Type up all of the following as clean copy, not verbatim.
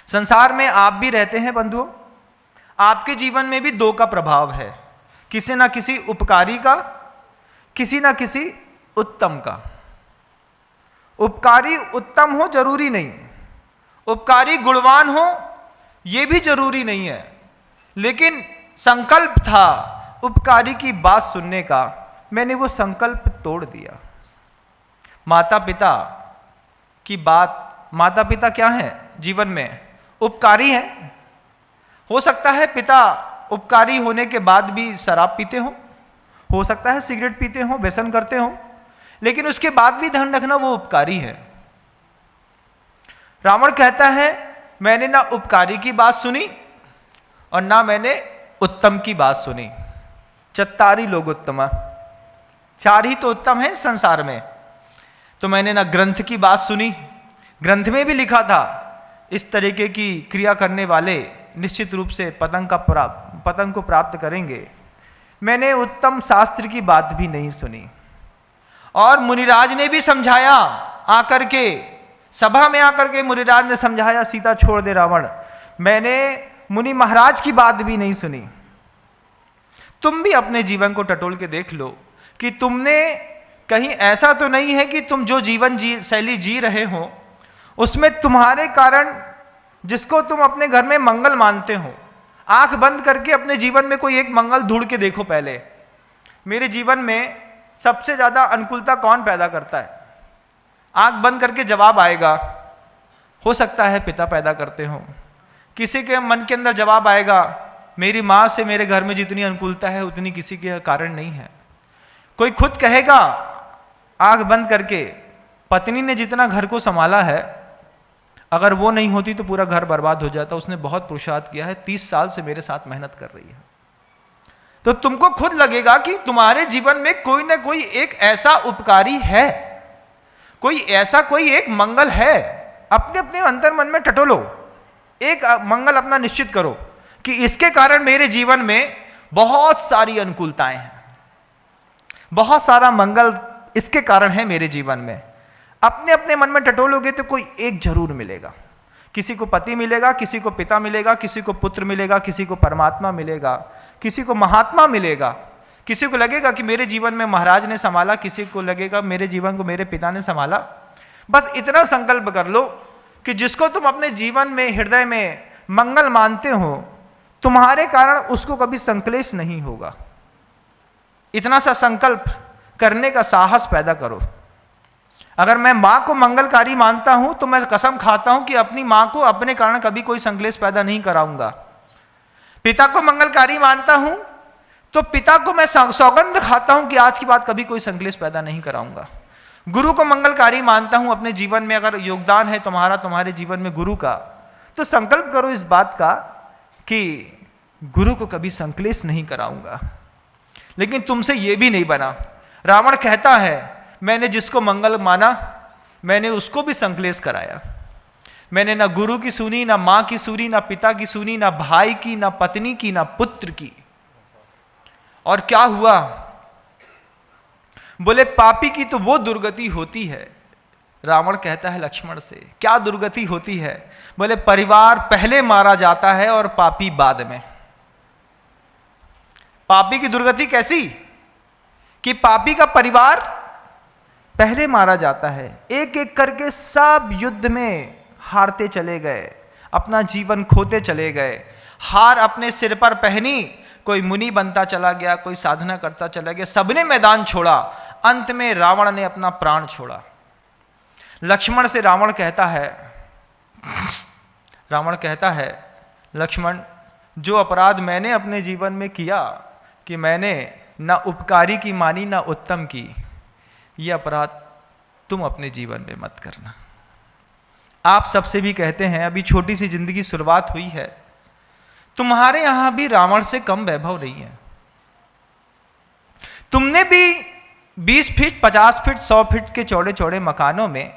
संसार में आप भी रहते हैं बंधुओं, आपके जीवन में भी दो का प्रभाव है, किसी ना किसी उपकारी का, किसी ना किसी उत्तम का। उपकारी उत्तम हो जरूरी नहीं, उपकारी गुणवान हो यह भी जरूरी नहीं है, लेकिन संकल्प था उपकारी की बात सुनने का, मैंने वो संकल्प तोड़ दिया। माता पिता की बात, माता पिता क्या है जीवन में? उपकारी हैं। हो सकता है पिता उपकारी होने के बाद भी शराब पीते हो सकता है सिगरेट पीते हो, व्यसन करते हो, लेकिन उसके बाद भी ध्यान रखना वो उपकारी है। रावण कहता है मैंने ना उपकारी की बात सुनी और ना मैंने उत्तम की बात सुनी। चत्तारी लोग उत्तमा, चार ही तो उत्तम है संसार में। तो मैंने ना ग्रंथ की बात सुनी, ग्रंथ में भी लिखा था इस तरीके की क्रिया करने वाले निश्चित रूप से पतंग को प्राप्त करेंगे। मैंने उत्तम शास्त्र की बात भी नहीं सुनी। और मुनिराज ने भी समझाया, आकर के सभा में आकर के मुनिराज ने समझाया सीता छोड़ दे रावण, मैंने मुनि महाराज की बात भी नहीं सुनी। तुम भी अपने जीवन को टटोल के देख लो कि तुमने कहीं ऐसा तो नहीं है कि तुम जो जीवन शैली जी रहे हो उसमें तुम्हारे कारण जिसको तुम अपने घर में मंगल मानते हो, आंख बंद करके अपने जीवन में कोई एक मंगल ढूंढ के देखो। पहले मेरे जीवन में सबसे ज्यादा अनुकूलता कौन पैदा करता है? आंख बंद करके जवाब आएगा। हो सकता है पिता पैदा करते हो, किसी के मन के अंदर जवाब आएगा मेरी माँ से मेरे घर में जितनी अनुकूलता है उतनी किसी के कारण नहीं है। कोई खुद कहेगा आंख बंद करके पत्नी ने जितना घर को संभाला है अगर वो नहीं होती तो पूरा घर बर्बाद हो जाता, उसने बहुत पुरुषार्थ किया है, 30 साल से मेरे साथ मेहनत कर रही है। तो तुमको खुद लगेगा कि तुम्हारे जीवन में कोई ना कोई एक ऐसा उपकारी है, कोई एक मंगल है। अपने अपने अंतर मन में टटोलो, एक मंगल अपना निश्चित करो कि इसके कारण मेरे जीवन में बहुत सारी अनुकूलताएं हैं, बहुत सारा मंगल इसके कारण है मेरे जीवन में। अपने अपने मन में टटोलोगे तो कोई एक जरूर मिलेगा। किसी को पति मिलेगा, किसी को पिता मिलेगा, किसी को पुत्र मिलेगा, किसी को परमात्मा मिलेगा, किसी को महात्मा मिलेगा। किसी को लगेगा कि मेरे जीवन में महाराज ने संभाला, किसी को लगेगा मेरे जीवन को मेरे पिता ने संभाला। बस इतना संकल्प कर लो कि जिसको तुम अपने जीवन में हृदय में मंगल मानते हो, तुम्हारे कारण उसको कभी संक्लेश नहीं होगा। इतना सा संकल्प करने का साहस पैदा करो। अगर मैं मां को मंगलकारी मानता हूं तो मैं कसम खाता हूं कि अपनी मां को अपने कारण कभी कोई संक्लेश पैदा नहीं कराऊंगा। पिता को मंगलकारी मानता हूं तो पिता को मैं सौगंध खाता हूं कि आज की बात कभी कोई संक्लेश पैदा नहीं कराऊंगा। गुरु को मंगलकारी मानता हूं अपने जीवन में, अगर योगदान है तुम्हारे जीवन में गुरु का, तो संकल्प करो इस बात का कि गुरु को कभी संक्लेश नहीं कराऊंगा। लेकिन तुमसे यह भी नहीं बना। रावण कहता है मैंने जिसको मंगल माना मैंने उसको भी संक्लेश कराया। मैंने ना गुरु की सुनी, ना मां की सुनी, ना पिता की सुनी, ना भाई की, ना पत्नी की, ना पुत्र की। और क्या हुआ? बोले पापी की तो वो दुर्गति होती है। रावण कहता है लक्ष्मण से, क्या दुर्गति होती है? बोले परिवार पहले मारा जाता है और पापी बाद में। पापी की दुर्गति कैसी कि पापी का परिवार पहले मारा जाता है। एक एक करके सब युद्ध में हारते चले गए, अपना जीवन खोते चले गए। हार अपने सिर पर पहनी, कोई मुनि बनता चला गया, कोई साधना करता चला गया, सबने मैदान छोड़ा। अंत में रावण ने अपना प्राण छोड़ा। लक्ष्मण से रावण कहता है लक्ष्मण, जो अपराध मैंने अपने जीवन में किया कि मैंने ना उपकारी की मानी ना उत्तम की, ये अपराध तुम अपने जीवन में मत करना। आप सबसे भी कहते हैं, अभी छोटी सी जिंदगी शुरुआत हुई है, तुम्हारे यहां भी रावण से कम वैभव नहीं है। तुमने भी 20 फीट 50 फीट 100 फीट के चौड़े चौड़े मकानों में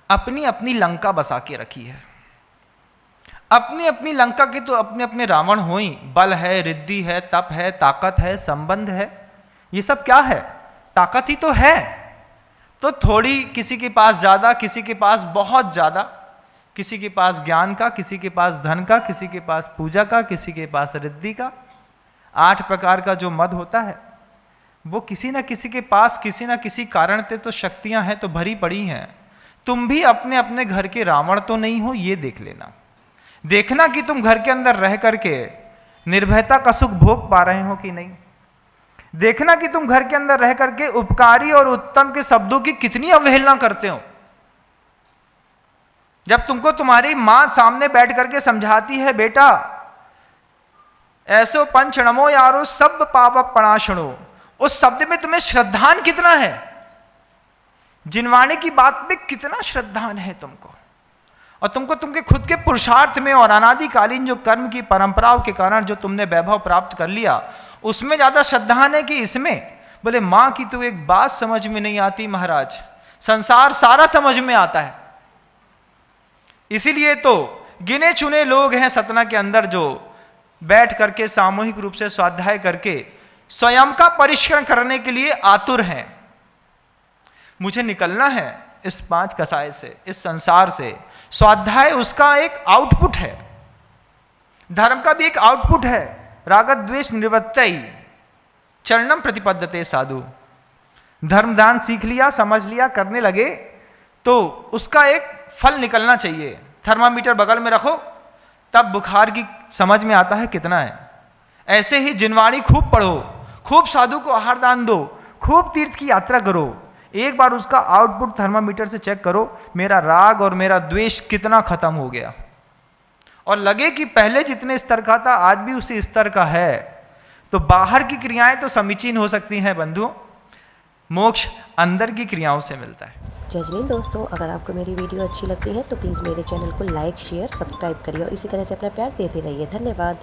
अपनी अपनी लंका बसा के रखी है। अपनी अपनी लंका के तो अपने अपने रावण हो ही। बल है, रिद्धि है, तप है, ताकत है, संबंध है, ये सब क्या है? ताकत ही तो है। तो थोड़ी किसी के पास ज्यादा, किसी के पास बहुत ज्यादा, किसी के पास ज्ञान का, किसी के पास धन का, किसी के पास पूजा का, किसी के पास रिद्धि का। 8 प्रकार का जो मद होता है वो किसी न किसी के पास किसी न किसी कारण से तो शक्तियां हैं, तो भरी पड़ी हैं। तुम भी अपने अपने घर के रावण तो नहीं हो, ये देख लेना। देखना कि तुम घर के अंदर रह करके निर्भयता का सुख भोग पा रहे हो कि नहीं। देखना कि तुम घर के अंदर रह करके उपकारी और उत्तम के शब्दों की कितनी अवहेलना करते हो। जब तुमको तुम्हारी मां सामने बैठ करके समझाती है, बेटा ऐसो पंच नमो यारो सब पाप प्रणाशनो, उस शब्द में तुम्हें श्रद्धान कितना है, जिनवाणी की बात में कितना श्रद्धान है तुमको, और तुमको तुमके खुद के पुरुषार्थ में और अनादिकालीन जो कर्म की परंपराओं के कारण जो तुमने वैभव प्राप्त कर लिया उसमें ज्यादा श्रद्धान है कि इसमें। बोले मां की तो एक बात समझ में नहीं आती महाराज, संसार सारा समझ में आता है। इसीलिए तो गिने चुने लोग हैं सतना के अंदर जो बैठ करके सामूहिक रूप से स्वाध्याय करके स्वयं का परिष्करण करने के लिए आतुर हैं। मुझे निकलना है इस 5 कसाय से, इस संसार से। स्वाध्याय उसका एक आउटपुट है, धर्म का भी एक आउटपुट है। राग द्वेष निवृत्तई चरणम प्रतिपद्यते साधु। धर्म दान सीख लिया, समझ लिया, करने लगे तो उसका एक फल निकलना चाहिए। थर्मामीटर बगल में रखो तब बुखार की समझ में आता है कितना है। ऐसे ही जिनवाणी खूब पढ़ो, खूब साधु को आहार दान दो, खूब तीर्थ की यात्रा करो, एक बार उसका आउटपुट थर्मामीटर से चेक करो, मेरा राग और मेरा द्वेष कितना खत्म हो गया, और लगे कि पहले जितने स्तर का था आज भी उसी स्तर का है, तो बाहर की क्रियाएं तो समीचीन हो सकती हैं बंधुओं, मोक्ष अंदर की क्रियाओं से मिलता है। जय हिंद दोस्तों, अगर आपको मेरी वीडियो अच्छी लगती है तो प्लीज़ मेरे चैनल को लाइक, शेयर, सब्सक्राइब करिए और इसी तरह से अपना प्यार देते रहिए। धन्यवाद।